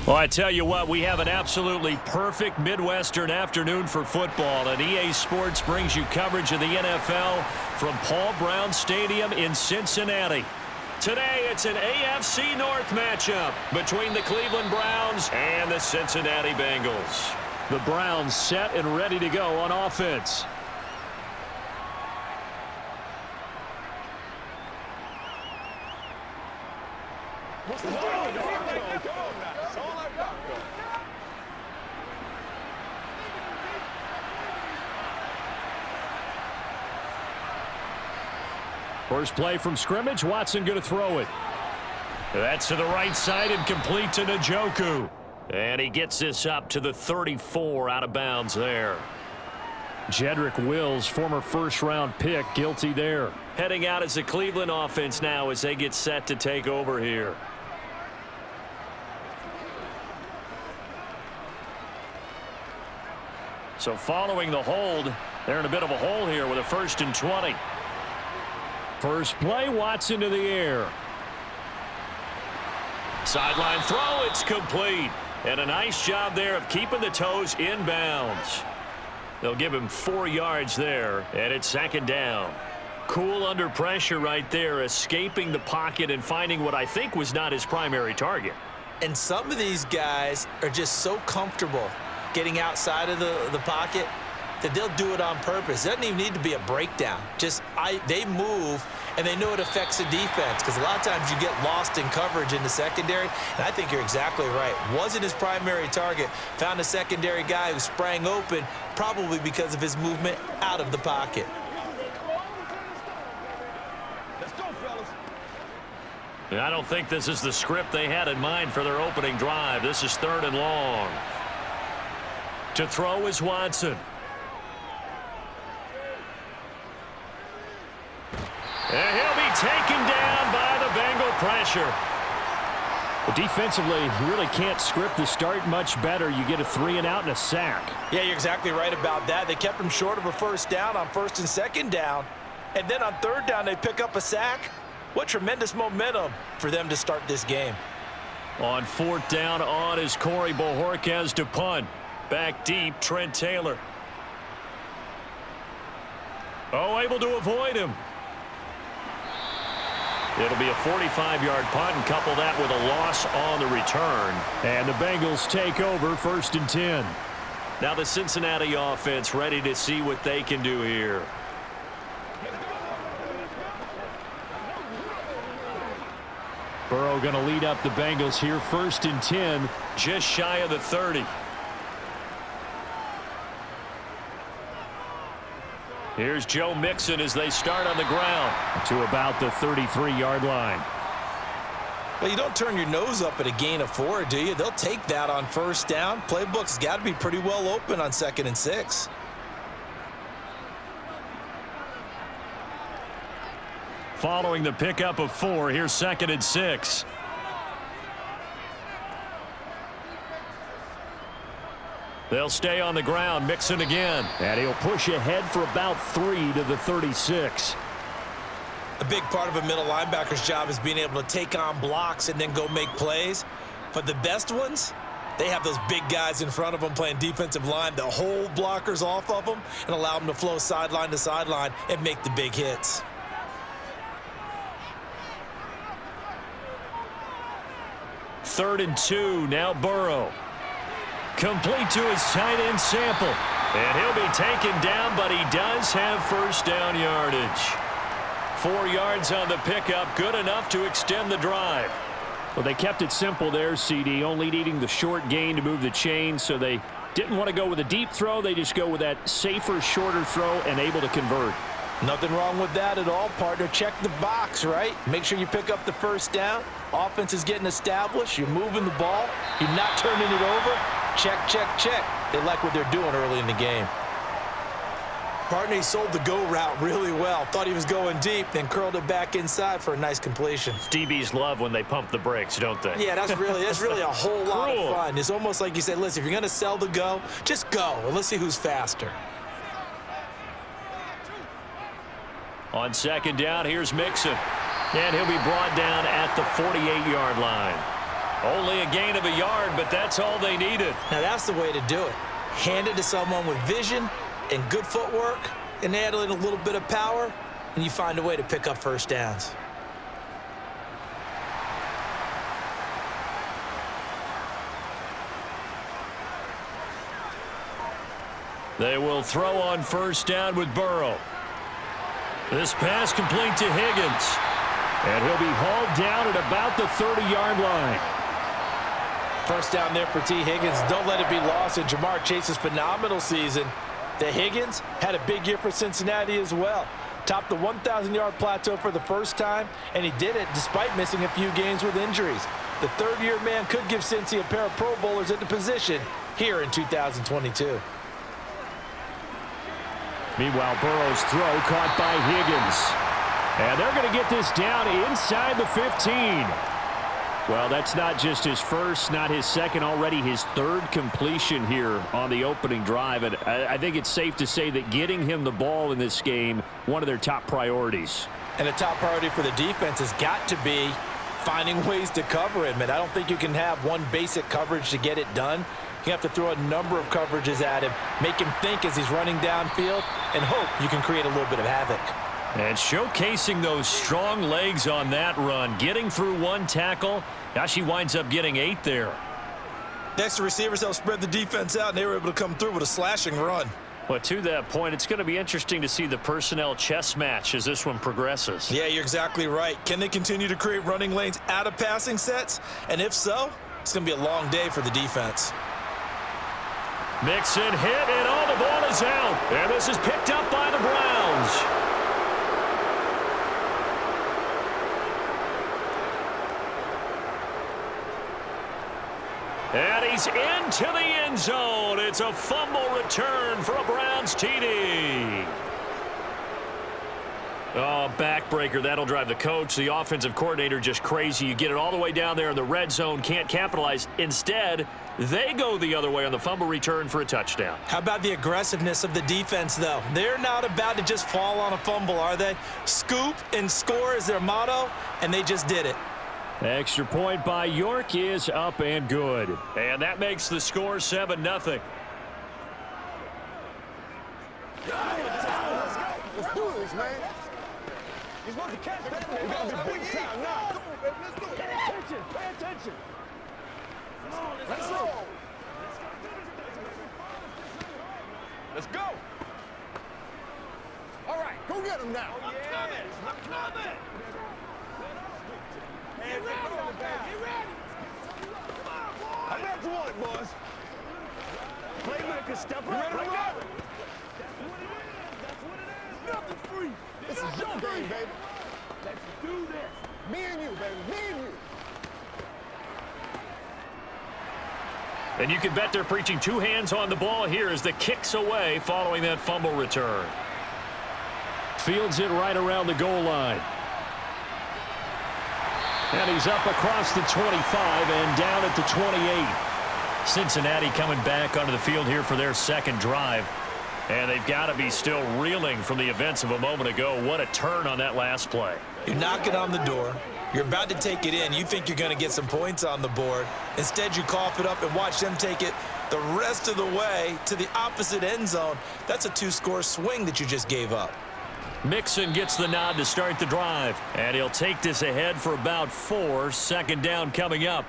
Well, I tell you what, we have an absolutely perfect Midwestern afternoon for football, and EA Sports brings you coverage of the NFL from Paul Brown Stadium in Cincinnati. Today, it's an AFC North matchup between the Cleveland Browns and the Cincinnati Bengals. The Browns set and ready to go on offense. First play from scrimmage, Watson going to throw it. That's to the right side and complete to Njoku. And he gets this up to the 34 out of bounds there. Jedrick Wills, former first-round pick, guilty there. Heading out as the Cleveland offense now as they get set to take over here. So following the hold, they're in a bit of a hole here with a 1st and 20. First play, Watson to the air. Sideline throw, it's complete. And a nice job there of keeping the toes inbounds. They'll give him 4 yards there, and it's 2nd down. Cool under pressure right there, escaping the pocket and finding what I think was not his primary target. And some of these guys are just so comfortable getting outside of the pocket that they'll do it on purpose. It doesn't even need to be a breakdown. They move, and they know it affects the defense because a lot of times you get lost in coverage in the secondary, and I think you're exactly right. Wasn't his primary target. Found a secondary guy who sprang open, probably because of his movement out of the pocket. Let's go, fellas. I don't think this is the script they had in mind for their opening drive. This is 3rd and long. To throw is Watson. And he'll be taken down by the Bengal pressure. But defensively, you really can't script the start much better. You get a 3 and out and a sack. Yeah, you're exactly right about that. They kept him short of a 1st down on 1st and 2nd down. And then on 3rd down, they pick up a sack. What tremendous momentum for them to start this game. On 4th down on is Corey Bojorquez to punt. Back deep, Trent Taylor. Oh, able to avoid him. It'll be a 45-yard punt, and couple that with a loss on the return. And the Bengals take over 1st and 10. Now the Cincinnati offense ready to see what they can do here. Burrow going to lead up the Bengals here, 1st and 10. Just shy of the 30. Here's Joe Mixon as they start on the ground. To about the 33-yard line. Well, you don't turn your nose up at a gain of 4, do you? They'll take that on 1st down. Playbook's got to be pretty well open on 2nd and 6. Following the pickup of 4, here's 2nd and 6. They'll stay on the ground. Mixon again. And he'll push ahead for about 3 to the 36. A big part of a middle linebacker's job is being able to take on blocks and then go make plays. But the best ones, they have those big guys in front of them playing defensive line that hold blockers off of them and allow them to flow sideline to sideline and make the big hits. Third and 2, now Burrow. Complete to his tight end Sample. And he'll be taken down, but he does have 1st down yardage. 4 yards on the pickup, good enough to extend the drive. Well, they kept it simple there, CD, only needing the short gain to move the chain, so they didn't want to go with a deep throw. They just go with that safer, shorter throw and able to convert. Nothing wrong with that at all, partner. Check the box, right? Make sure you pick up the 1st down. Offense is getting established. You're moving the ball. You're not turning it over. Check, check, check. They like what they're doing early in the game. Partner, he sold the go route really well. Thought he was going deep, then curled it back inside for a nice completion. DBs love when they pump the brakes, don't they? Yeah, that's really a whole lot of fun. It's almost like you say, listen, if you're going to sell the go, just go, and let's see who's faster. On 2nd down, here's Mixon. And he'll be brought down at the 48-yard line. Only a gain of a yard, but that's all they needed. Now that's the way to do it. Hand it to someone with vision and good footwork, and add in a little bit of power, and you find a way to pick up first downs. They will throw on first down with Burrow. This pass complete to Higgins. And he'll be hauled down at about the 30-yard line. First down there for T. Higgins. Don't let it be lost in Jamar Chase's phenomenal season. The Higgins had a big year for Cincinnati as well. Topped the 1,000-yard plateau for the first time, and he did it despite missing a few games with injuries. The third-year man could give Cincy a pair of Pro Bowlers at the position here in 2022. Meanwhile, Burrow's throw caught by Higgins. And they're going to get this down inside the 15. Well, that's not just his first, not his second, already his third completion here on the opening drive. And I think it's safe to say that getting him the ball in this game, one of their top priorities. And a top priority for the defense has got to be finding ways to cover him. And I don't think you can have one basic coverage to get it done. You have to throw a number of coverages at him, make him think as he's running downfield, and hope you can create a little bit of havoc. And showcasing those strong legs on that run, getting through one tackle. Now she winds up getting 8 there. Next, the receivers helped spread the defense out, and they were able to come through with a slashing run. But to that point, it's going to be interesting to see the personnel chess match as this one progresses. Yeah, you're exactly right. Can they continue to create running lanes out of passing sets? And if so, it's going to be a long day for the defense. Mixon hit, and all the ball is out. And this is picked up by the Browns. And he's into the end zone. It's a fumble return for a Browns TD. Oh, backbreaker. That'll drive the coach, the offensive coordinator, just crazy. You get it all the way down there in the red zone, can't capitalize. Instead, they go the other way on the fumble return for a touchdown. How about the aggressiveness of the defense, though? They're not about to just fall on a fumble, are they? Scoop and score is their motto, and they just did it. Extra point by York is up and good. And that makes the score 7-0. Let's do this, man. You're supposed to catch that. We got to be big time now. Let's do it. Pay attention. Pay attention. Let's go. Let's go. All right, go get him now. I'm coming. I'm coming. Get ready. Get ready. Come on, boys. How bad you want it, boys? Playmaker, step up. Ready to roll. That's what it is. That's what it is. Nothing's free. This is your game, baby. Let's do this. Me and you, baby. Me and you. And you can bet they're preaching 2 hands on the ball here as the kick's away following that fumble return. Fields it right around the goal line. And he's up across the 25 and down at the 28. Cincinnati coming back onto the field here for their second drive. And they've got to be still reeling from the events of a moment ago. What a turn on that last play. You're knocking on the door. You're about to take it in. You think you're going to get some points on the board. Instead, you cough it up and watch them take it the rest of the way to the opposite end zone. That's a 2-score swing that you just gave up. Mixon gets the nod to start the drive. And he'll take this ahead for about 4. Second down coming up.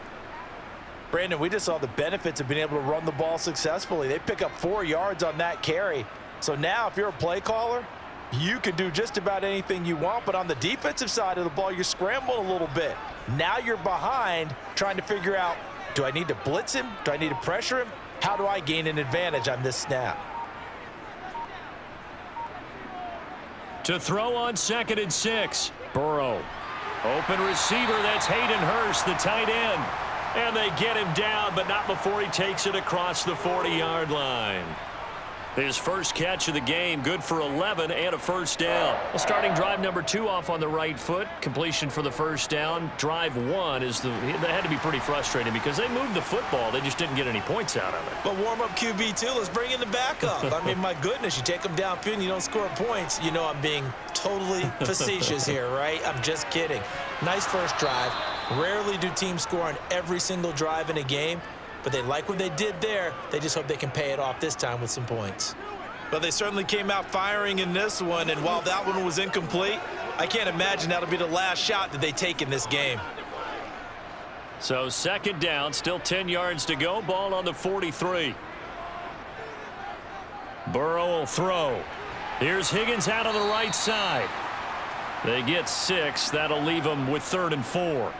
Brandon, we just saw the benefits of being able to run the ball successfully. They pick up 4 yards on that carry. So now if you're a play caller, you can do just about anything you want. But on the defensive side of the ball, you're scrambling a little bit. Now you're behind trying to figure out, do I need to blitz him? Do I need to pressure him? How do I gain an advantage on this snap? To throw on 2nd and 6. Burrow. Open receiver, that's Hayden Hurst, the tight end. And they get him down, but not before he takes it across the 40-yard line. His first catch of the game, good for 11 and a first down. Well, starting drive number 2 off on the right foot. Completion for the first down. Drive 1 is that had to be pretty frustrating because they moved the football. They just didn't get any points out of it. But warm-up QB, too. Let's bring in the backup. I mean, my goodness, you take them downfield and you don't score points. You know I'm being totally facetious here, right? I'm just kidding. Nice first drive. Rarely do teams score on every single drive in a game, but they like what they did there. They just hope they can pay it off this time with some points. Well, they certainly came out firing in this one, and while that one was incomplete, I can't imagine that'll be the last shot that they take in this game. So second down, still 10 yards to go. Ball on the 43. Burrow will throw. Here's Higgins out on the right side. They get 6. That'll leave them with 3rd and 4.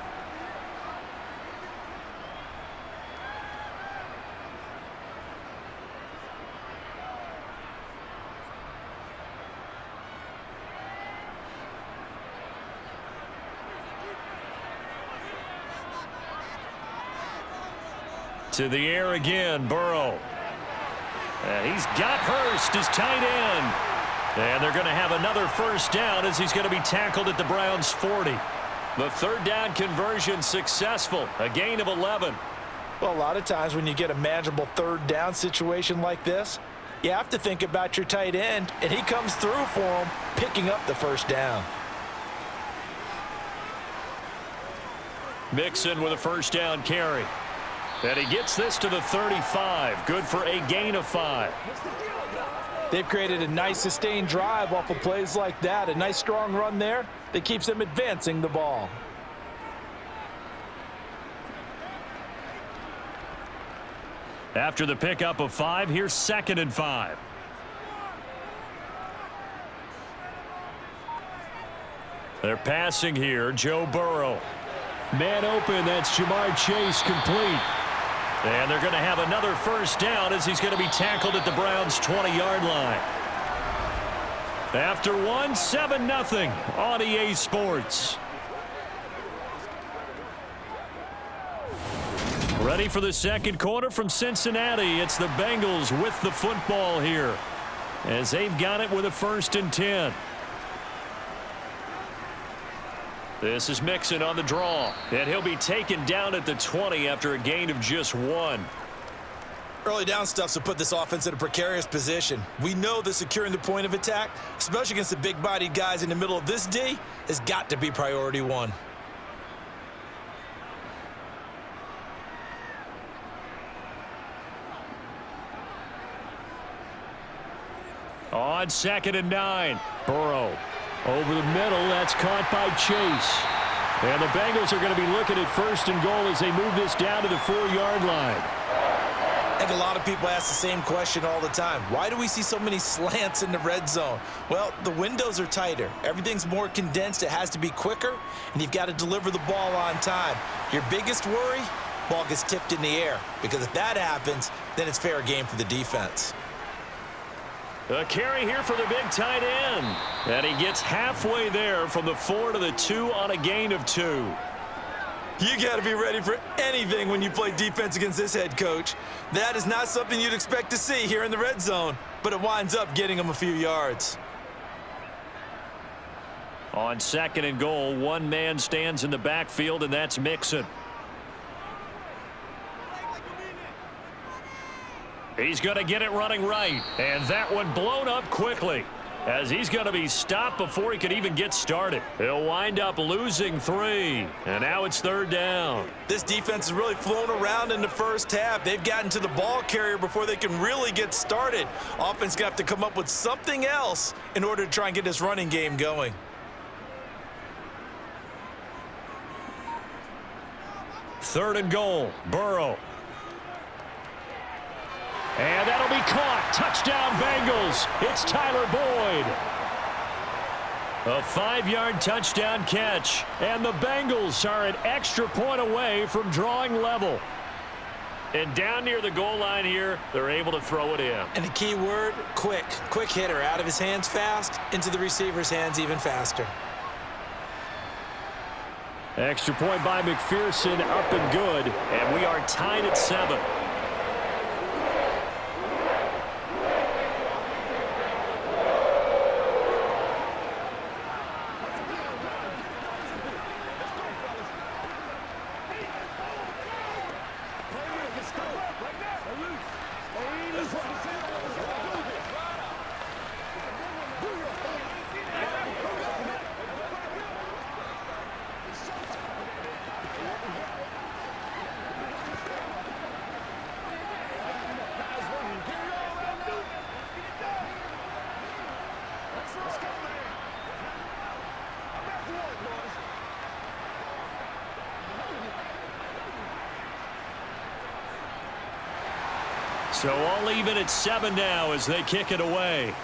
To the air again, Burrow. And he's got Hurst, his tight end. And they're going to have another first down as he's going to be tackled at the Browns' 40. The third down conversion successful, a gain of 11. Well, a lot of times when you get a manageable third down situation like this, you have to think about your tight end, and he comes through for him, picking up the first down. Mixon with a first down carry. And he gets this to the 35. Good for a gain of 5. They've created a nice sustained drive off of plays like that. A nice strong run there that keeps them advancing the ball. After the pickup of 5, here's 2nd and 5. They're passing here. Joe Burrow. Man open. That's Jamar Chase complete. And they're going to have another first down as he's going to be tackled at the Browns' 20-yard line. After one, 7-0 on EA Sports. Ready for the second quarter from Cincinnati. It's the Bengals with the football here as they've got it with a 1st and 10. This is Mixon on the draw, and he'll be taken down at the 20 after a gain of just 1. Early down stuff to put this offense in a precarious position. We know that securing the point of attack, especially against the big-bodied guys in the middle of this D, has got to be priority 1. On 2nd and 9, Burrow. Over the middle, that's caught by Chase. And the Bengals are going to be looking at 1st and goal as they move this down to the 4-yard line. I think a lot of people ask the same question all the time. Why do we see so many slants in the red zone? Well, the windows are tighter. Everything's more condensed. It has to be quicker, and you've got to deliver the ball on time. Your biggest worry, ball gets tipped in the air, because if that happens, then it's fair game for the defense. A carry here for the big tight end. And he gets halfway there from the 4 to the 2 on a gain of 2. You got to be ready for anything when you play defense against this head coach. That is not something you'd expect to see here in the red zone, but it winds up getting him a few yards. On 2nd and goal, one man stands in the backfield, and that's Mixon. He's going to get it running right, and that one blown up quickly as he's going to be stopped before he could even get started. He'll wind up losing 3, and now it's 3rd down. This defense has really flown around in the first half. They've gotten to the ball carrier before they can really get started. Offense going to have to come up with something else in order to try and get this running game going. Third and goal, Burrow. And that'll be caught. Touchdown, Bengals. It's Tyler Boyd. A 5-yard touchdown catch. And the Bengals are an extra point away from drawing level. And down near the goal line here, they're able to throw it in. And the key word, quick. Quick hitter. Out of his hands fast, into the receiver's hands even faster. Extra point by McPherson, up and good. And we are tied at 7. So all even at 7 now as they kick it away.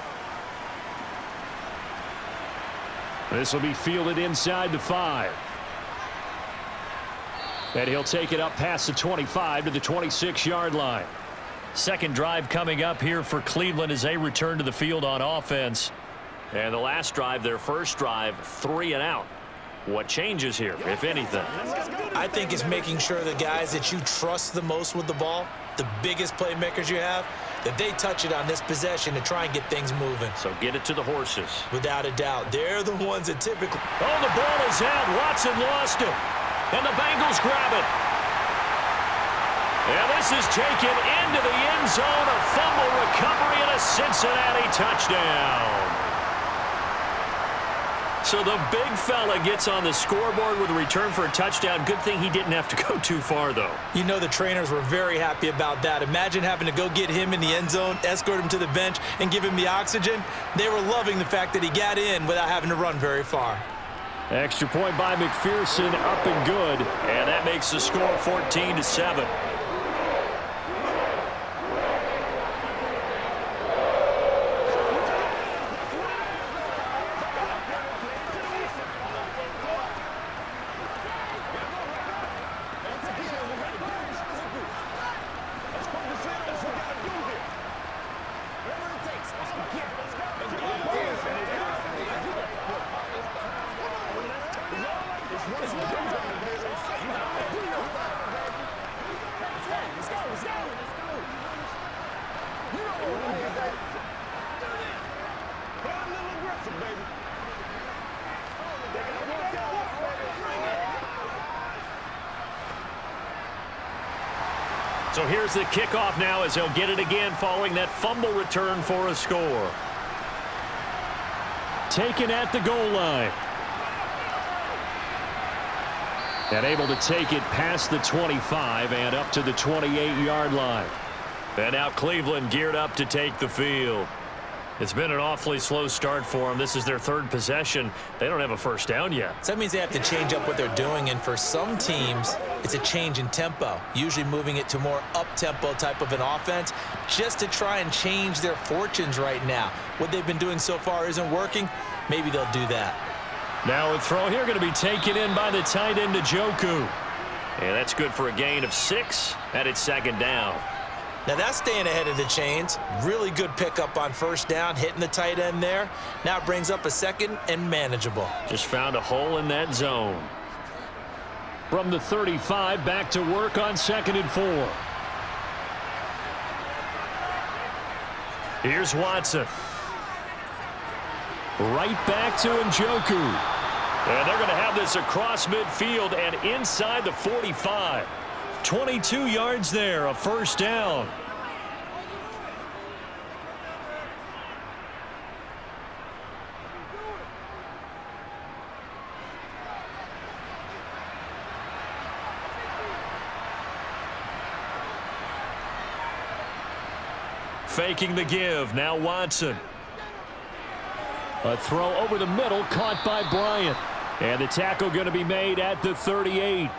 This will be fielded inside the 5. And he'll take it up past the 25 to the 26-yard line. Second drive coming up here for Cleveland as they return to the field on offense. And the last drive, their first drive, 3 and out. What changes here, if anything? I think it's making sure the guys that you trust the most with the ball, the biggest playmakers you have, that they touch it on this possession to try and get things moving. So get it to the horses. Without a doubt. They're the ones that typically... Oh, the ball is out. Watson lost it. And the Bengals grab it. And this is taken into the end zone. A fumble recovery and a Cincinnati touchdown. So the big fella gets on the scoreboard with a return for a touchdown. Good thing he didn't have to go too far, though. You know the trainers were very happy about that. Imagine having to go get him in the end zone, escort him to the bench, and give him the oxygen. They were loving the fact that he got in without having to run very far. Extra point by McPherson, up and good. And that makes the score 14-7. So here's the kickoff now as he'll get it again following that fumble return for a score. Taken at the goal line. And able to take it past the 25 and up to the 28-yard line. And now Cleveland geared up to take the field. It's been an awfully slow start for them. This is their third possession. They don't have a first down yet. So that means they have to change up what they're doing, and for some teams, it's a change in tempo, usually moving it to more up-tempo type of an offense just to try and change their fortunes right now. What they've been doing so far isn't working. Maybe they'll do that. Now a throw here going to be taken in by the tight end, Njoku. And that's good for a gain of 6, and it's second down. Now that's staying ahead of the chains. Really good pickup on first down, hitting the tight end there. Now it brings up a second and manageable. Just found a hole in that zone. From the 35, back to work on 2nd and 4. Here's Watson. Right back to Njoku. And they're going to have this across midfield and inside the 45. 22 yards there, a first down. Faking the give, now Watson. A throw over the middle, caught by Bryant. And the tackle going to be made at the 38.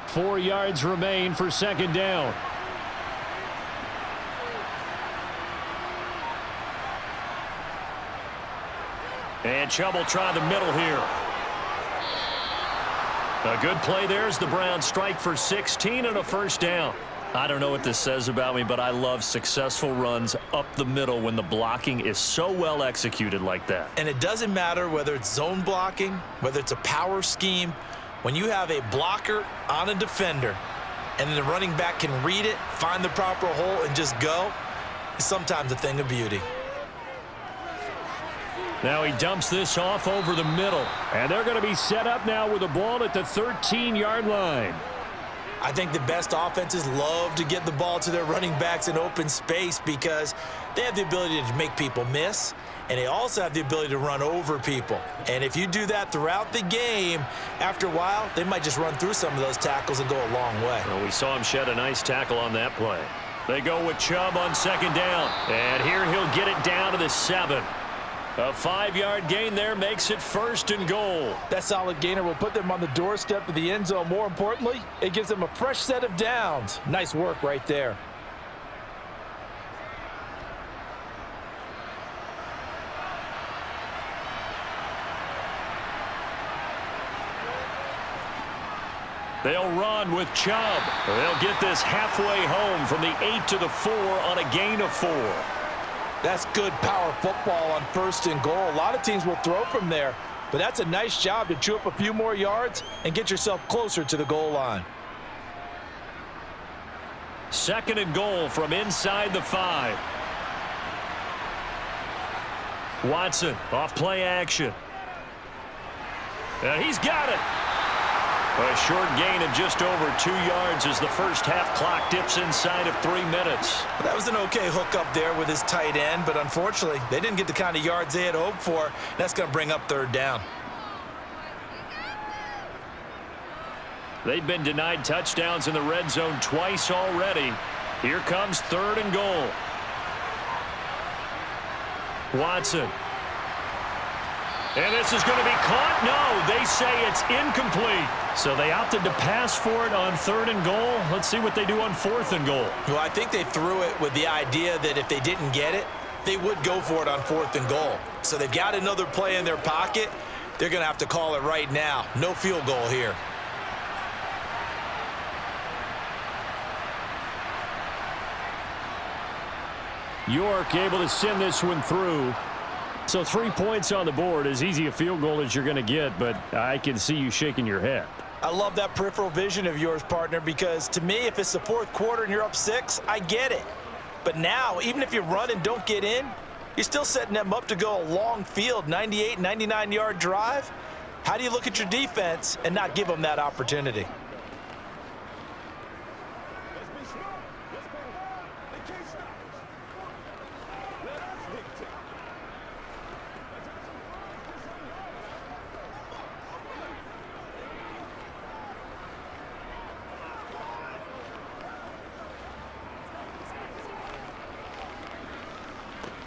Four yards remain for second down. And Chubb will try the middle here. A good play there as the Browns strike for 16 and a first down. I don't know what this says about me, but I love successful runs up the middle when the blocking is so well executed like that. And it doesn't matter whether it's zone blocking, whether it's a power scheme. When you have a blocker on a defender and then the running back can read it, find the proper hole, and just go, it's sometimes a thing of beauty. Now he dumps this off over the middle. And they're going to be set up now with the ball at the 13-yard line. I think the best offenses love to get the ball to their running backs in open space because they have the ability to make people miss, and they also have the ability to run over people. And if you do that throughout the game, after a while, they might just run through some of those tackles and go a long way. Well, we saw him shed a nice tackle on that play. They go with Chubb on second down. And here he'll get it down to the 7. A 5-yard gain there makes it 1st and goal. That solid gainer will put them on the doorstep of the end zone. More importantly, it gives them a fresh set of downs. Nice work right there. They'll run with Chubb. They'll get this halfway home from the 8 to the 4 on a gain of 4. That's good power football on 1st and goal. A lot of teams will throw from there, but that's a nice job to chew up a few more yards and get yourself closer to the goal line. 2nd and goal from inside the 5. Watson off play action. And he's got it. A short gain of just over 2 yards as the first half clock dips inside of 3 minutes. That was an okay hook up there with his tight end, but unfortunately, they didn't get the kind of yards they had hoped for. That's going to bring up 3rd down. They've been denied touchdowns in the red zone twice already. Here comes 3rd and goal. Watson. And this is going to be caught. No, they say it's incomplete. So they opted to pass for it on 3rd and goal. Let's see what they do on 4th and goal. Well, I think they threw it with the idea that if they didn't get it, they would go for it on 4th and goal. So they've got another play in their pocket. They're going to have to call it right now. No field goal here. York able to send this one through. So 3 points on the board, as easy a field goal as you're going to get, but I can see you shaking your head. I love that peripheral vision of yours, partner, because to me, if it's the 4th quarter and you're up 6, I get it. But now, even if you run and don't get in, you're still setting them up to go a long field, 98, 99-yard drive. How do you look at your defense and not give them that opportunity?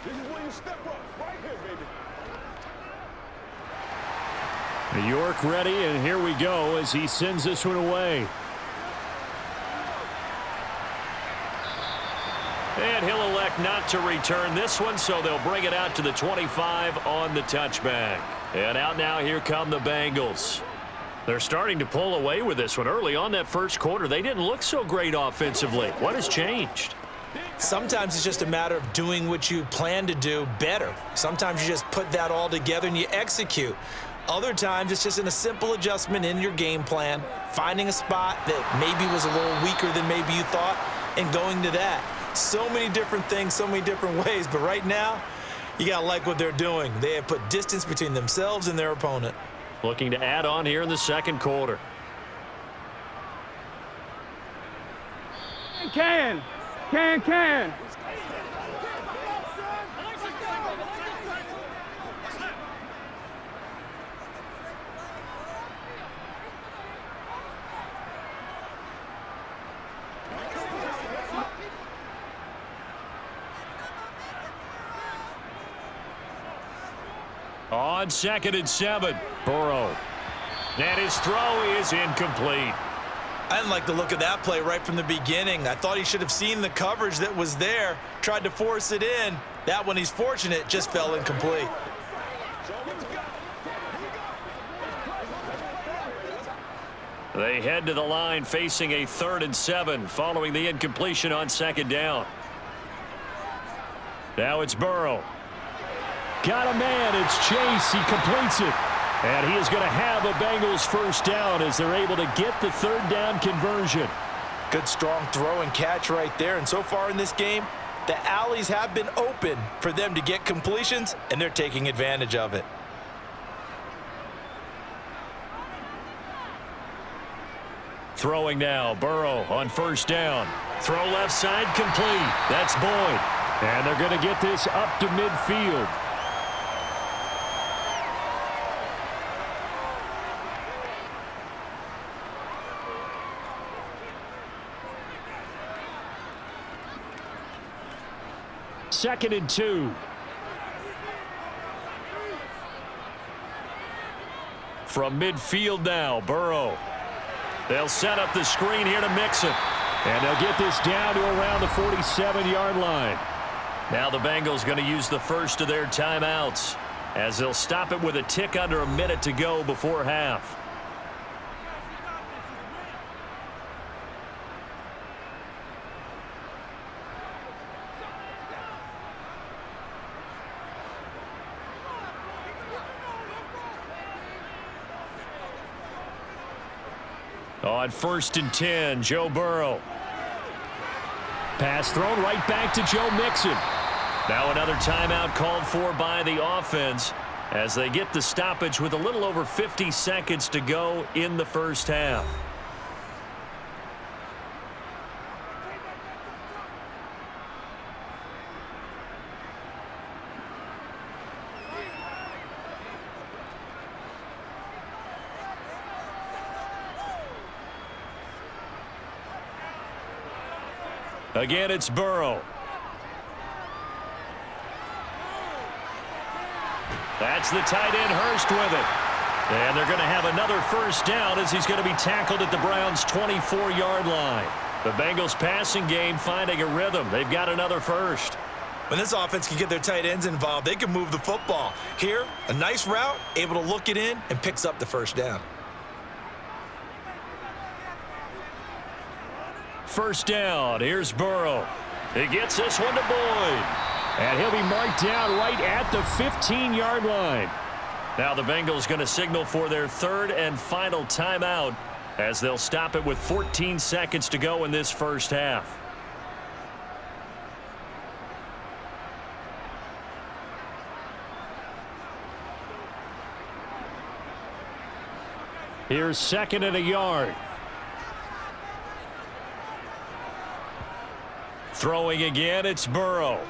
This is where you step up, right here, baby. York ready, and here we go as he sends this one away. And he'll elect not to return this one, so they'll bring it out to the 25 on the touchback. And out now, here come the Bengals. They're starting to pull away with this one. Early on that first quarter, they didn't look so great offensively. What has changed? Sometimes it's just a matter of doing what you plan to do better. Sometimes you just put that all together and you execute. Other times it's just in a simple adjustment in your game plan, finding a spot that maybe was a little weaker than maybe you thought, and going to that. So many different things, so many different ways, but right now, you got to like what they're doing. They have put distance between themselves and their opponent. Looking to add on here in the second quarter. Can. On 2nd and 7, Burrow. And his throw is incomplete. I didn't like the look of that play right from the beginning. I thought he should have seen the coverage that was there, tried to force it in. That one, he's fortunate, just fell incomplete. They head to the line facing a 3rd and 7 following the incompletion on 2nd down. Now it's Burrow. Got a man. It's Chase. He completes it. And he is going to have a Bengals first down as they're able to get the 3rd down conversion. Good, strong throw and catch right there. And so far in this game, the alleys have been open for them to get completions, and they're taking advantage of it. Throwing now, Burrow on 1st down. Throw left side complete. That's Boyd. And they're going to get this up to midfield. 2nd and 2. From midfield now, Burrow. They'll set up the screen here to Mixon. And they'll get this down to around the 47-yard line. Now the Bengals going to use the first of their timeouts as they'll stop it with a tick under a minute to go before half. On 1st and 10, Joe Burrow. Pass thrown right back to Joe Mixon. Now another timeout called for by the offense as they get the stoppage with a little over 50 seconds to go in the first half. Again, it's Burrow. That's the tight end Hurst with it. And they're going to have another first down as he's going to be tackled at the Browns' 24-yard line. The Bengals passing game finding a rhythm. They've got another first. When this offense can get their tight ends involved, they can move the football. Here, a nice route, able to look it in, and picks up the first down. First down, here's Burrow. He gets this one to Boyd. And he'll be marked down right at the 15-yard line. Now the Bengals going to signal for their third and final timeout as they'll stop it with 14 seconds to go in this first half. Here's 2nd and a yard. Throwing again, it's Burrow.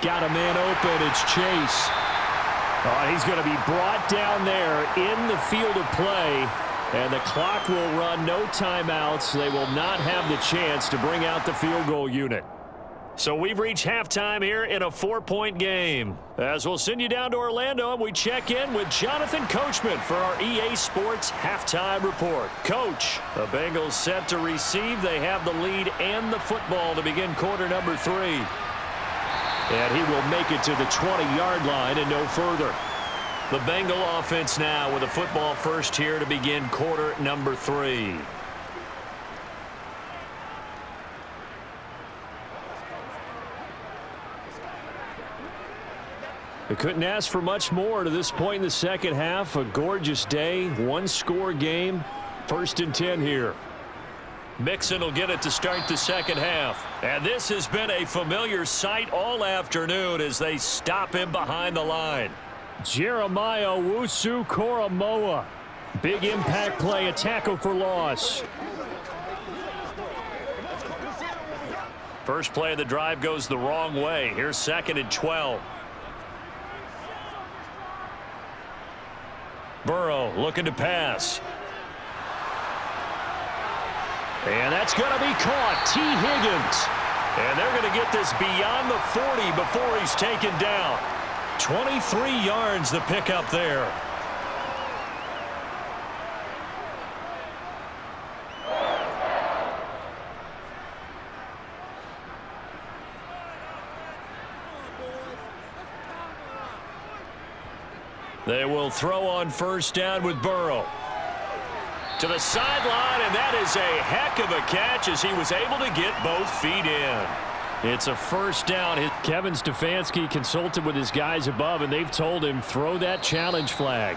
Got a man open. It's Chase. Oh, he's going to be brought down there in the field of play. And the clock will run, no timeouts. They will not have the chance to bring out the field goal unit. So we've reached halftime here in a 4-point game. As we'll send you down to Orlando, and we check in with Jonathan Coachman for our EA Sports Halftime Report. Coach, the Bengals set to receive. They have the lead and the football to begin quarter number 3. And he will make it to the 20-yard line and no further. The Bengal offense now with a football first here to begin quarter number 3. They couldn't ask for much more to this point in the second half. A gorgeous day, one-score game. 1st and 10 here. Mixon will get it to start the second half. And this has been a familiar sight all afternoon as they stop him behind the line. Jeremiah Owusu-Koramoah. Big impact play, a tackle for loss. First play of the drive goes the wrong way. Here's 2nd and 12. Burrow looking to pass. And that's going to be caught. T. Higgins. And they're going to get this beyond the 40 before he's taken down. 23 yards the pickup there. They will throw on first down with Burrow. To the sideline, and that is a heck of a catch as he was able to get both feet in. It's a first down. Kevin Stefanski consulted with his guys above, and they've told him throw that challenge flag.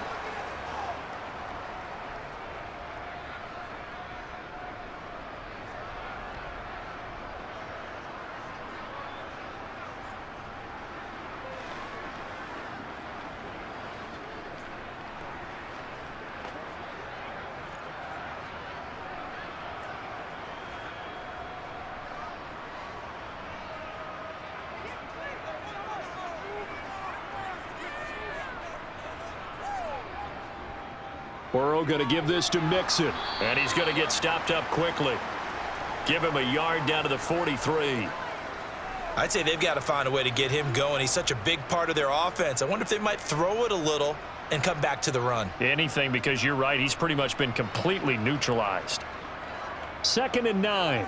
Burrow going to give this to Mixon. And he's going to get stopped up quickly. Give him a yard down to the 43. I'd say they've got to find a way to get him going. He's such a big part of their offense. I wonder if they might throw it a little and come back to the run. Anything, because you're right. He's pretty much been completely neutralized. 2nd and 9.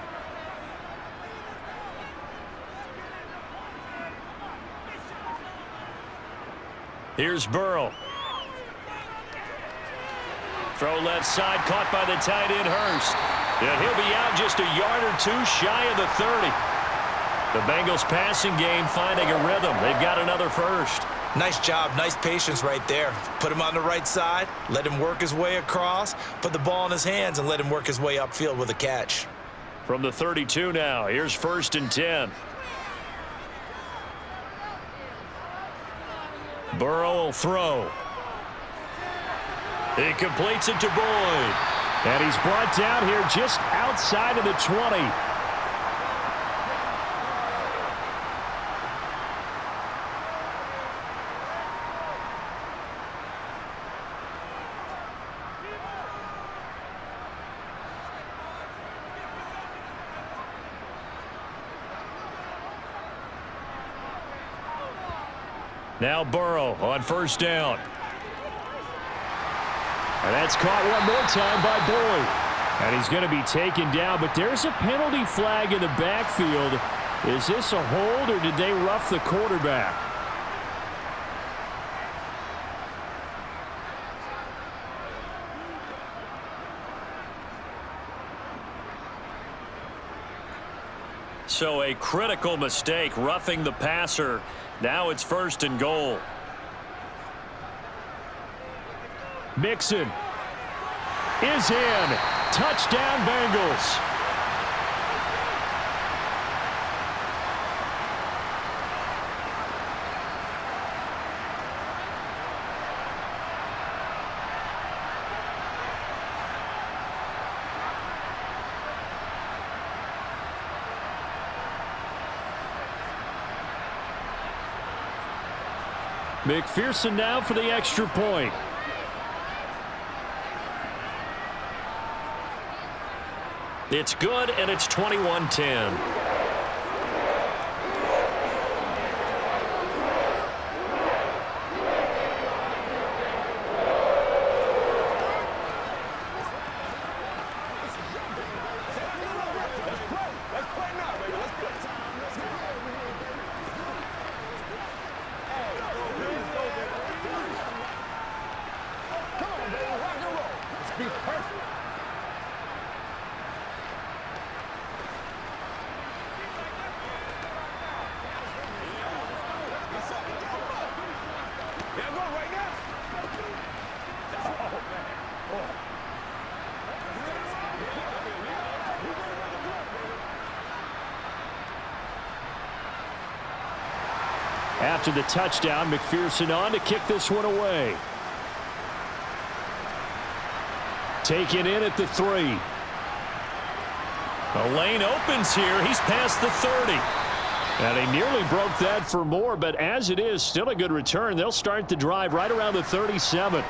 Here's Burrow. Throw left side, caught by the tight end, Hurst. And he'll be out just a yard or two shy of the 30. The Bengals passing game finding a rhythm. They've got another first. Nice job, nice patience right there. Put him on the right side, let him work his way across, put the ball in his hands, and let him work his way upfield with a catch. From the 32 now, here's 1st and 10. Burrow will throw. He completes it to Boyd. And he's brought down here just outside of the 20. Now Burrow on 1st down. And that's caught one more time by Boyd. And he's going to be taken down, but there's a penalty flag in the backfield. Is this a hold, or did they rough the quarterback? So a critical mistake, roughing the passer. Now it's 1st and goal. Mixon is in. Touchdown, Bengals. McPherson now for the extra point. It's good, and it's 21-10. After the touchdown, McPherson on to kick this one away. Taken in at the 3. The lane opens here. He's past the 30. And he nearly broke that for more, but as it is, still a good return. They'll start the drive right around the 37.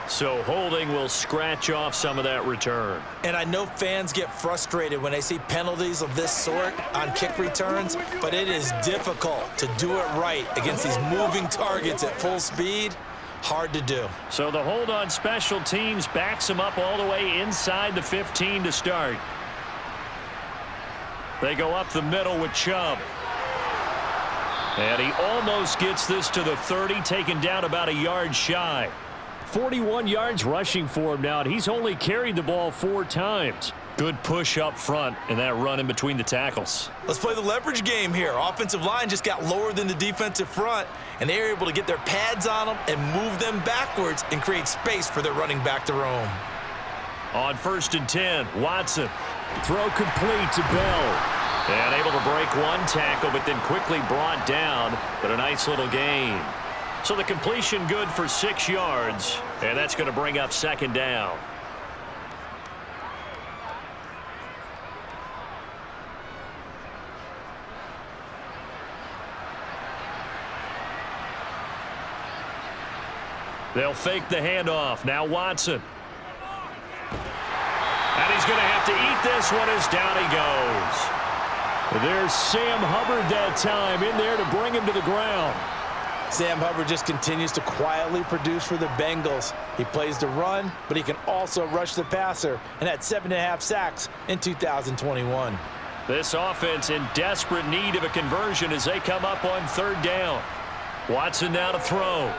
So holding will scratch off some of that return. And I know fans get frustrated when they see penalties of this sort on kick returns, but it is difficult to do it right against these moving targets at full speed. Hard to do. So the hold on special teams backs him up all the way inside the 15 to start. They go up the middle with Chubb. And he almost gets this to the 30, taken down about a yard shy. 41 yards rushing for him now, and he's only carried the ball 4 times. Good push up front and that run in between the tackles. Let's play the leverage game here. Offensive line just got lower than the defensive front, and they were able to get their pads on them and move them backwards and create space for their running back to roam. On 1st and 10, Watson. Throw complete to Bell. And able to break one tackle, but then quickly brought down, but a nice little gain. So the completion good for 6 yards, and that's going to bring up 2nd down. They'll fake the handoff. Now Watson. And he's going to have to eat this one as down he goes. There's Sam Hubbard that time in there to bring him to the ground. Sam Hubbard just continues to quietly produce for the Bengals. He plays the run, but he can also rush the passer, and had 7.5 sacks in 2021. This offense in desperate need of a conversion as they come up on 3rd down. Watson now to throw.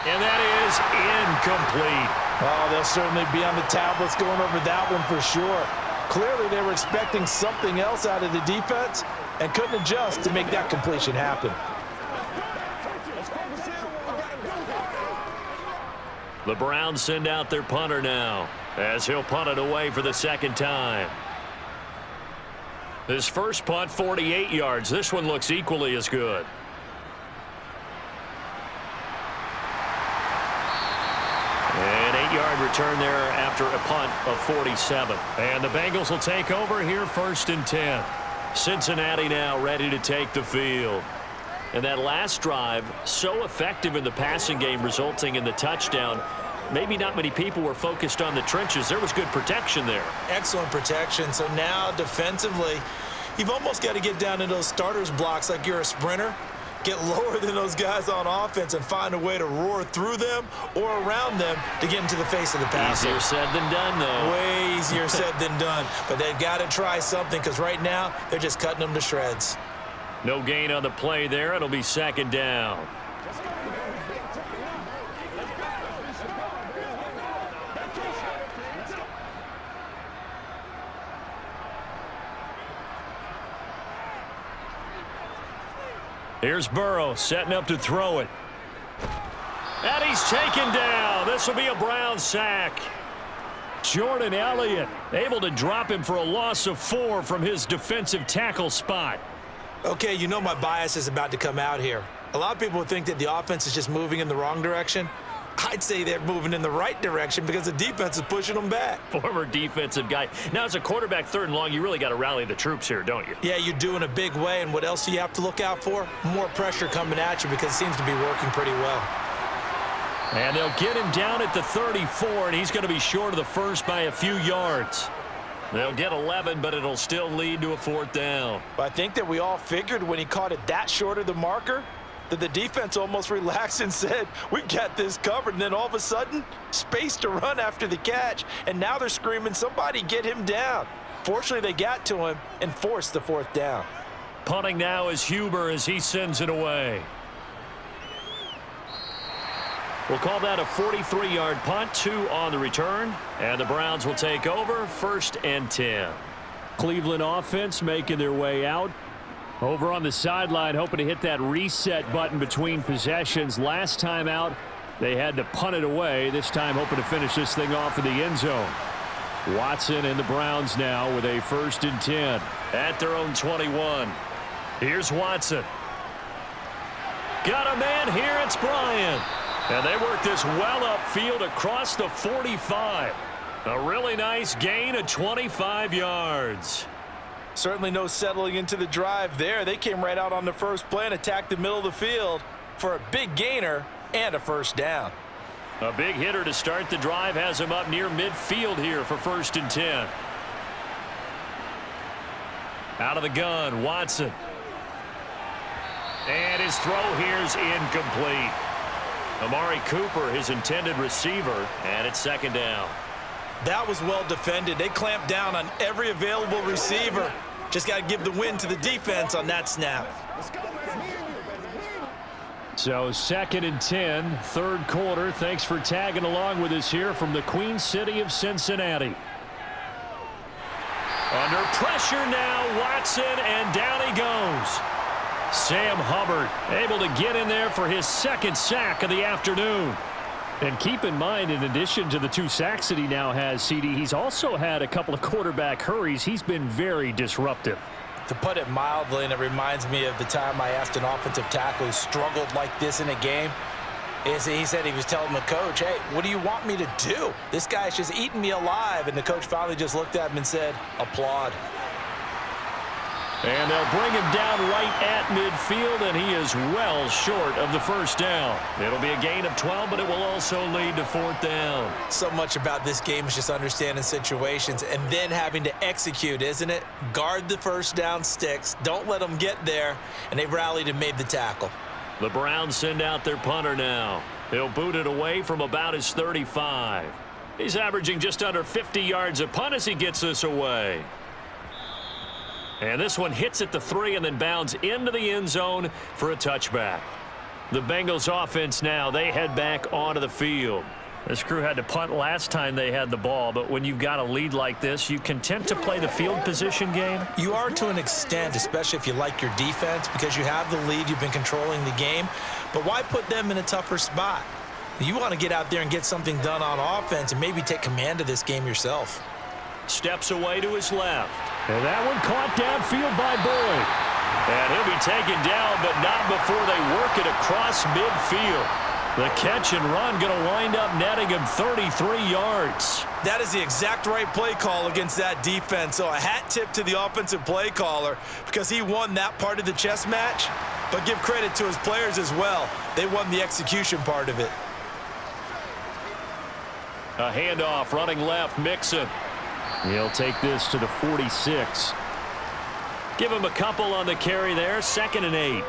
And that is incomplete. Oh, they'll certainly be on the tablets going over that one for sure. Clearly, they were expecting something else out of the defense and couldn't adjust to make that completion happen. The Browns send out their punter now as he'll punt it away for the 2nd time. His first punt, 48 yards. This one looks equally as good. An 8-yard return there after a punt of 47. And the Bengals will take over here 1st and 10. Cincinnati now ready to take the field. And that last drive, so effective in the passing game, resulting in the touchdown. Maybe not many people were focused on the trenches. There was good protection there. Excellent protection. So now defensively, you've almost got to get down in those starters blocks like you're a sprinter. Get lower than those guys on offense and find a way to roar through them or around them to get into the face of the passer. Easier said than done, though. Way easier said than done. But they've got to try something because right now they're just cutting them to shreds. No gain on the play there. It'll be 2nd down. Here's Burrow setting up to throw it. And he's taken down. This will be a Brown sack. Jordan Elliott able to drop him for a loss of 4 from his defensive tackle spot. Okay, you know my bias is about to come out here. A lot of people would think that the offense is just moving in the wrong direction. I'd say they're moving in the right direction because the defense is pushing them back. Former defensive guy. Now, as a quarterback 3rd and long, you really got to rally the troops here, don't you? Yeah, you do in a big way. And what else do you have to look out for? More pressure coming at you because it seems to be working pretty well. And they'll get him down at the 34, and he's going to be short of the first by a few yards. They'll get 11, but it'll still lead to a 4th down. But I think that we all figured when he caught it that short of the marker that the defense almost relaxed and said, we got this covered. And then all of a sudden, space to run after the catch. And now they're screaming, somebody get him down. Fortunately, they got to him and forced the 4th down. Punting now is Huber as he sends it away. We'll call that a 43-yard punt, 2 on the return. And the Browns will take over 1st and 10. Cleveland offense making their way out. Over on the sideline, hoping to hit that reset button between possessions. Last time out, they had to punt it away. This time, hoping to finish this thing off in the end zone. Watson and the Browns now with a 1st and 10. At their own 21. Here's Watson. Got a man here. It's Bryant. And they work this well upfield across the 45. A really nice gain of 25 yards. Certainly no settling into the drive there. They came right out on the first play and attacked the middle of the field for a big gainer and a 1st down. A big hitter to start the drive has him up near midfield here for 1st and 10. Out of the gun, Watson. And his throw here is incomplete. Amari Cooper, his intended receiver, and it's 2nd down. That was well defended. They clamped down on every available receiver. Just got to give the win to the defense on that snap. So 2nd and 10, 3rd quarter. Thanks for tagging along with us here from the Queen City of Cincinnati. Under pressure now, Watson, and down he goes. Sam Hubbard able to get in there for his 2nd sack of the afternoon. And keep in mind, in addition to the 2 sacks that he now has, CD, he's also had a couple of quarterback hurries. He's been very disruptive. To put it mildly, and it reminds me of the time I asked an offensive tackle who struggled like this in a game. He said he was telling the coach, hey, what do you want me to do? This guy's just eating me alive. And the coach finally just looked at him and said, applaud. And they'll bring him down right at midfield, and he is well short of the first down. It'll be a gain of 12, but it will also lead to 4th down. So much about this game is just understanding situations and then having to execute, isn't it? Guard the first down sticks. Don't let them get there, and they rallied and made the tackle. The Browns send out their punter now. He'll boot it away from about his 35. He's averaging just under 50 yards a punt as he gets this away. And this one hits at the 3 and then bounds into the end zone for a touchback. The Bengals offense now, they head back onto the field. This crew had to punt last time they had the ball, but when you've got a lead like this, you content to play the field position game? You are to an extent, especially if you like your defense, because you have the lead, you've been controlling the game. But why put them in a tougher spot? You want to get out there and get something done on offense and maybe take command of this game yourself. Steps away to his left. And that one caught downfield by Boyd. And he'll be taken down, but not before they work it across midfield. The catch and run going to wind up netting him 33 yards. That is the exact right play call against that defense. So a hat tip to the offensive play caller because he won that part of the chess match. But give credit to his players as well. They won the execution part of it. A handoff running left, Mixon. He'll take this to the 46. Give him a couple on the carry there. 2nd and 8.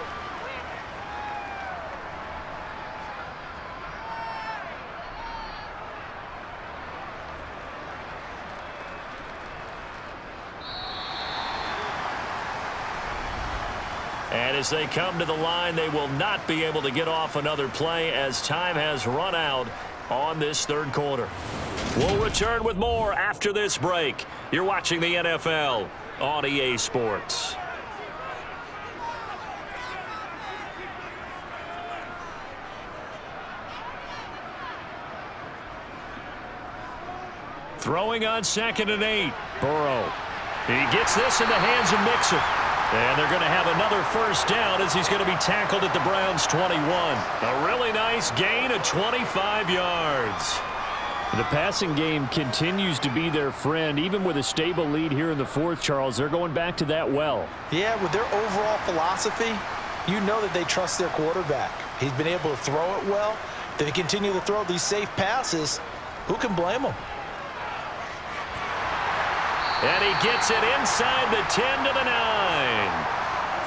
And as they come to the line, they will not be able to get off another play as time has run out on this 3rd quarter. We'll return with more after this break. You're watching the NFL on EA Sports. Throwing on 2nd and 8. Burrow. He gets this in the hands of Mixon. And they're going to have another first down as he's going to be tackled at the Browns' 21. A really nice gain of 25 yards. The passing game continues to be their friend. Even with a stable lead here in the 4th, Charles, they're going back to that well. Yeah, with their overall philosophy, you know that they trust their quarterback. He's been able to throw it well. If they continue to throw these safe passes, who can blame them? And he gets it inside the 10 to the 9.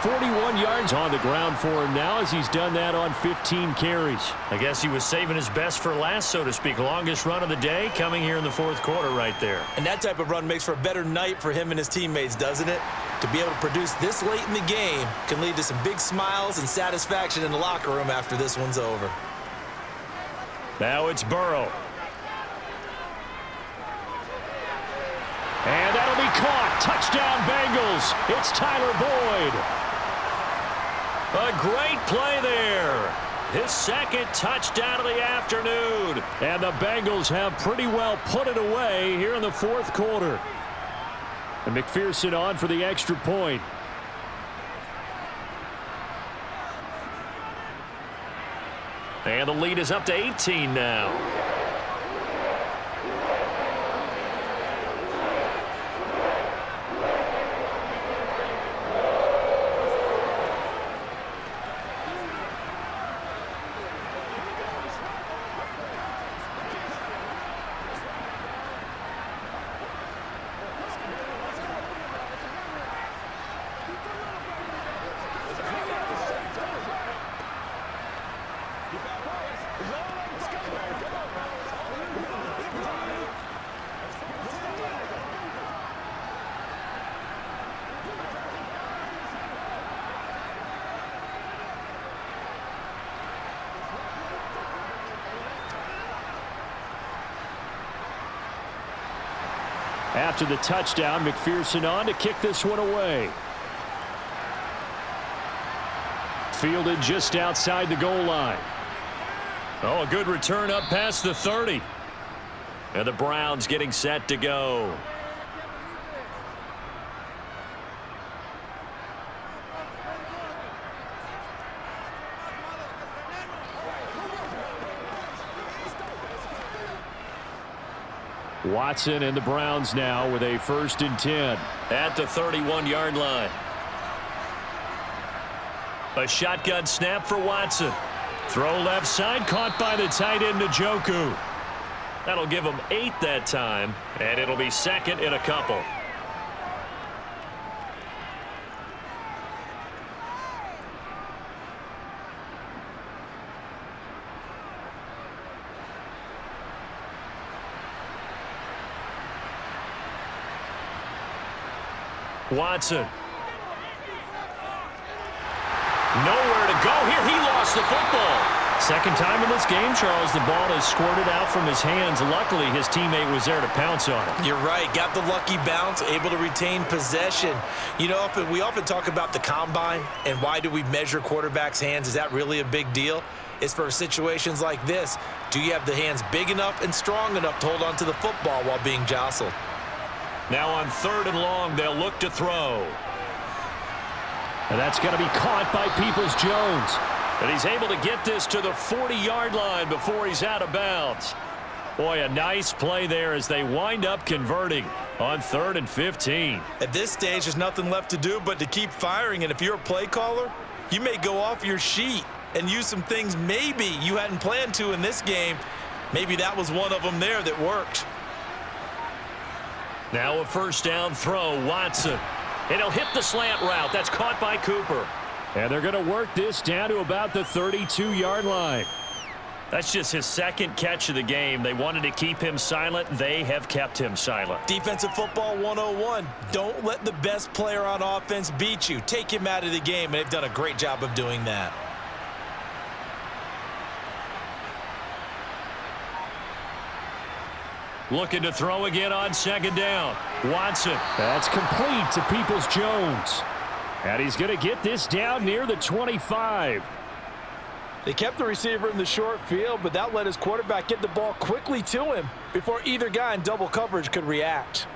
41 yards on the ground for him now as he's done that on 15 carries. I guess he was saving his best for last, so to speak. Longest run of the day coming here in the 4th quarter right there. And that type of run makes for a better night for him and his teammates, doesn't it? To be able to produce this late in the game can lead to some big smiles and satisfaction in the locker room after this one's over. Now it's Burrow. And that'll be caught. Touchdown, Bengals. It's Tyler Boyd. A great play there. His 2nd touchdown of the afternoon. And the Bengals have pretty well put it away here in the 4th quarter. And McPherson on for the extra point. And the lead is up to 18 now. After the touchdown, McPherson on to kick this one away. Fielded just outside the goal line. Oh, a good return up past the 30. And the Browns getting set to go. Watson and the Browns now with a 1st and 10. At the 31-yard line. A shotgun snap for Watson. Throw left side, caught by the tight end Njoku. That'll give him 8 that time, and it'll be second in a couple. Watson. Nowhere to go here. He lost the football. Second time in this game, Charles, the ball has squirted out from his hands. Luckily, his teammate was there to pounce on it. You're right. Got the lucky bounce, able to retain possession. You know, we often talk about the combine and why do we measure quarterbacks' hands. Is that really a big deal? It's for situations like this. Do you have the hands big enough and strong enough to hold on to the football while being jostled? Now on 3rd and long, they'll look to throw. And that's going to be caught by Peoples-Jones. And he's able to get this to the 40-yard line before he's out of bounds. Boy, a nice play there as they wind up converting on 3rd and 15. At this stage, there's nothing left to do but to keep firing. And if you're a play caller, you may go off your sheet and use some things maybe you hadn't planned to in this game. Maybe that was one of them there that worked. Now a first down throw, Watson. And he'll hit the slant route. That's caught by Cooper. And they're going to work this down to about the 32-yard line. That's just his second catch of the game. They wanted to keep him silent. They have kept him silent. Defensive football 101. Don't let the best player on offense beat you. Take him out of the game, and they've done a great job of doing that. Looking to throw again on 2nd down. Watson. That's complete to Peoples-Jones. And he's going to get this down near the 25. They kept the receiver in the short field, but that let his quarterback get the ball quickly to him before either guy in double coverage could react.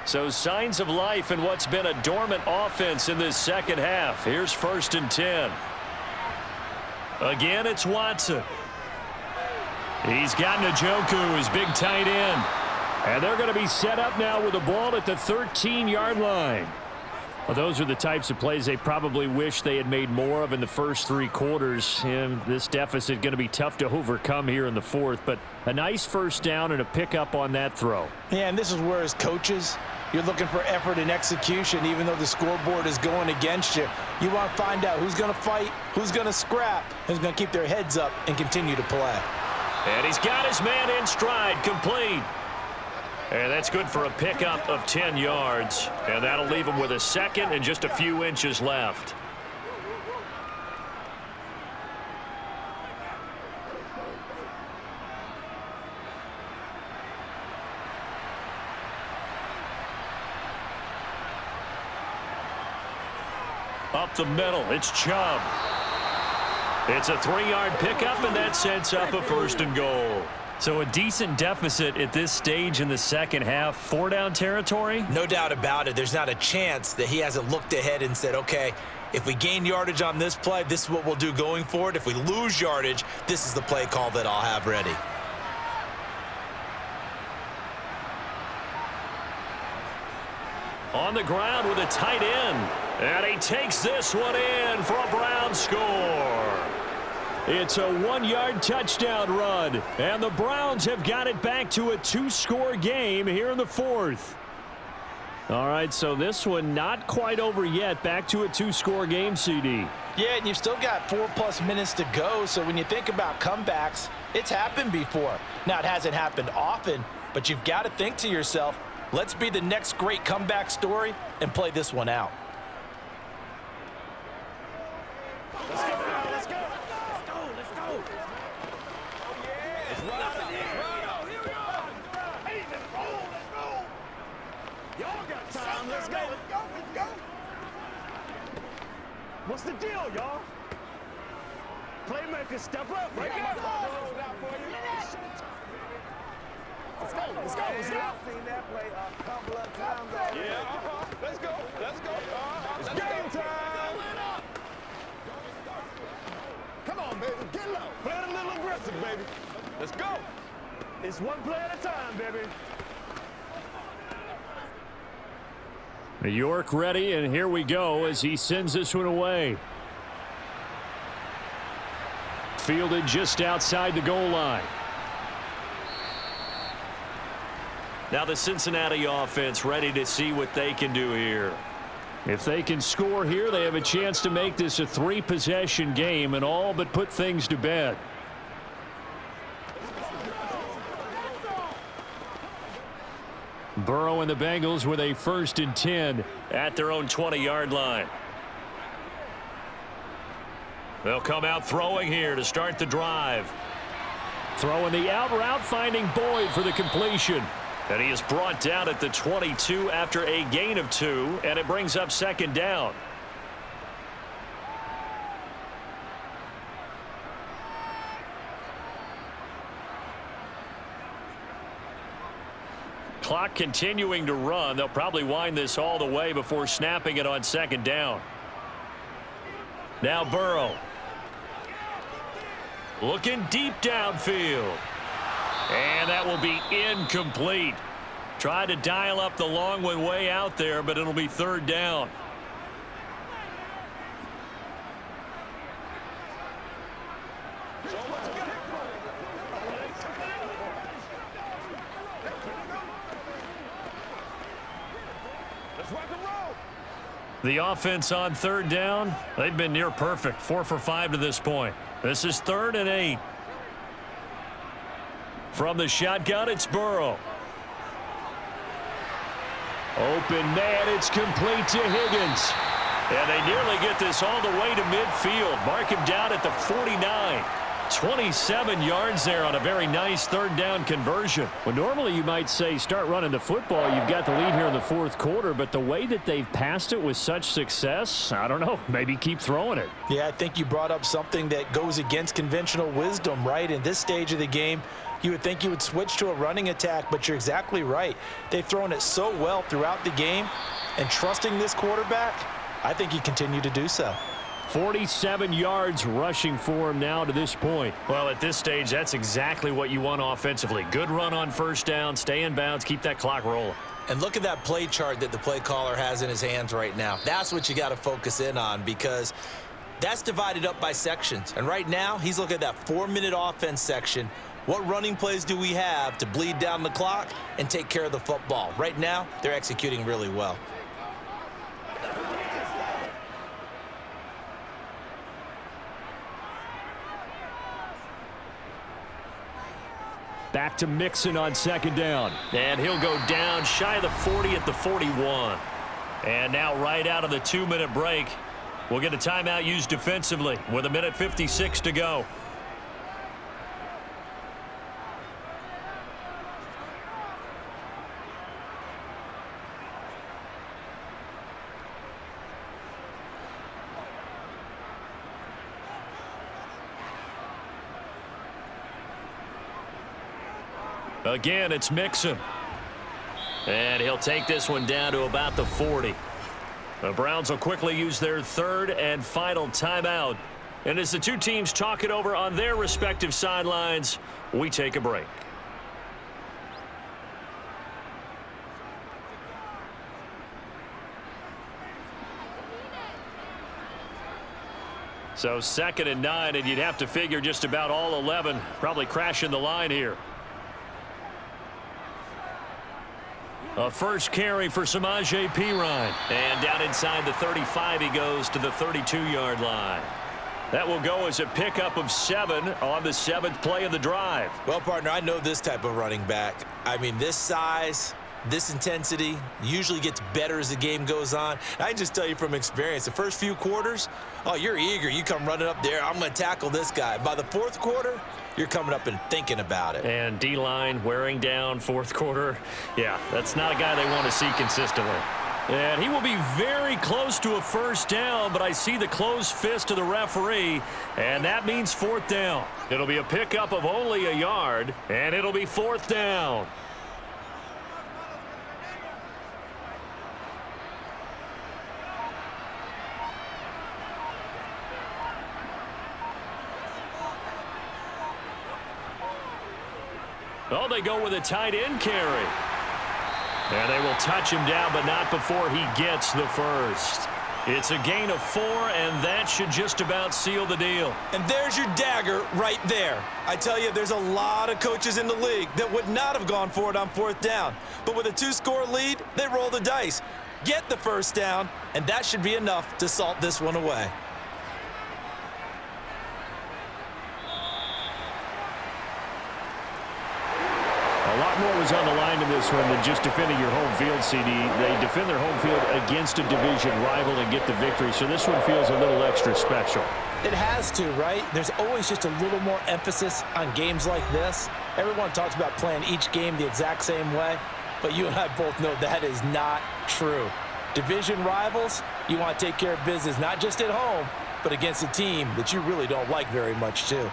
So signs of life in what's been a dormant offense in this second half. Here's 1st and 10. Again, it's Watson. He's got Njoku, his big tight end. And they're going to be set up now with the ball at the 13-yard line. Well, those are the types of plays they probably wish they had made more of in the first 3 quarters. And this deficit going to be tough to overcome here in the 4th. But a nice first down and a pickup on that throw. Yeah, and this is where as coaches, you're looking for effort and execution. Even though the scoreboard is going against you, you want to find out who's going to fight, who's going to scrap, who's going to keep their heads up and continue to play. And he's got his man in stride, complete. And that's good for a pickup of 10 yards. And that'll leave him with a second and just a few inches left. Up the middle, it's Chubb. It's a 3-yard pickup, and that sets up a 1st and goal. So a decent deficit at this stage in the second half. 4-down territory? No doubt about it. There's not a chance that he hasn't looked ahead and said, okay, if we gain yardage on this play, this is what we'll do going forward. If we lose yardage, this is the play call that I'll have ready. On the ground with a tight end. And he takes this one in for a Brown score. It's a 1-yard touchdown run, and the Browns have got it back to a 2-score game here in the 4th. All right, so this one not quite over yet. Back to a 2-score game, CD. Yeah, and you've still got 4+ minutes to go, so when you think about comebacks, it's happened before. Now, it hasn't happened often, but you've got to think to yourself, let's be the next great comeback story and play this one out. What's the deal, y'all? Playmakers, step up. Break it up. Let's go. Let's go. Let's go. I've seen that play a couple of times already. Yeah, Let's go. Let's go. It's game time. Come on, baby. Get low. Play it a little aggressive, baby. Let's go. It's one play at a time, baby. York ready, and here we go as he sends this one away. Fielded just outside the goal line. Now the Cincinnati offense ready to see what they can do here. If they can score here, they have a chance to make this a 3-possession game and all but put things to bed. Burrow and the Bengals with a 1st and 10 at their own 20-yard line. They'll come out throwing here to start the drive. Throwing the out route, finding Boyd for the completion. And he is brought down at the 22 after a gain of 2, and it brings up 2nd down. Clock continuing to run. They'll probably wind this all the way before snapping it on 2nd down. Now Burrow. Looking deep downfield. And that will be incomplete. Tried to dial up the long one way out there, but it'll be 3rd down. The offense on 3rd down, they've been near perfect. 4 for 5 to this point. This is 3rd and 8. From the shotgun, it's Burrow. Open man, it's complete to Higgins. And they nearly get this all the way to midfield. Mark him down at the 49. 27 yards there on a very nice 3rd down conversion. Well, normally you might say start running the football. You've got the lead here in the 4th quarter, but the way that they've passed it with such success, I don't know, maybe keep throwing it. Yeah, I think you brought up something that goes against conventional wisdom, right? In this stage of the game, you would think you would switch to a running attack, but you're exactly right. They've thrown it so well throughout the game, and trusting this quarterback, I think you continue to do so. 47 yards rushing for him now to this point. Well, at this stage, that's exactly what you want offensively. Good run on 1st down, stay in bounds, keep that clock rolling. And look at that play chart that the play caller has in his hands right now. That's what you got to focus in on, because that's divided up by sections. And right now, he's looking at that 4-minute offense section. What running plays do we have to bleed down the clock and take care of the football? Right now, they're executing really well. Back to Mixon on 2nd down. And he'll go down shy of the 40 at the 41. And now right out of the 2-minute break, we'll get a timeout used defensively with 1:56 to go. Again, it's Mixon. And he'll take this one down to about the 40. The Browns will quickly use their 3rd and final timeout. And as the two teams talk it over on their respective sidelines, we take a break. So 2nd and 9, and you'd have to figure just about all 11 probably crashing the line here. A first carry for Samaje Perine. And down inside the 35, he goes to the 32-yard line. That will go as a pickup of 7 on the 7th play of the drive. Well, partner, I know this type of running back. I mean, this size, this intensity usually gets better as the game goes on. I can just tell you from experience, the first few quarters, oh, you're eager. You come running up there, I'm going to tackle this guy. By the 4th quarter, you're coming up and thinking about it. And D-line wearing down 4th quarter. Yeah, that's not a guy they want to see consistently. And he will be very close to a 1st down, but I see the closed fist of the referee, and that means 4th down. It'll be a pickup of only a yard, and it'll be 4th down. Oh, they go with a tight end carry. And they will touch him down, but not before he gets the first. It's a gain of 4, and that should just about seal the deal. And there's your dagger right there. I tell you, there's a lot of coaches in the league that would not have gone for it on 4th down. But with a 2-score lead, they roll the dice. Get the first down, and that should be enough to salt this one away. A lot more was on the line in this one than just defending your home field, CD. They defend their home field against a division rival and get the victory, so this one feels a little extra special. It has to, right? There's always just a little more emphasis on games like this. Everyone talks about playing each game the exact same way, but you and I both know that is not true. Division rivals, you want to take care of business not just at home, but against a team that you really don't like very much, too.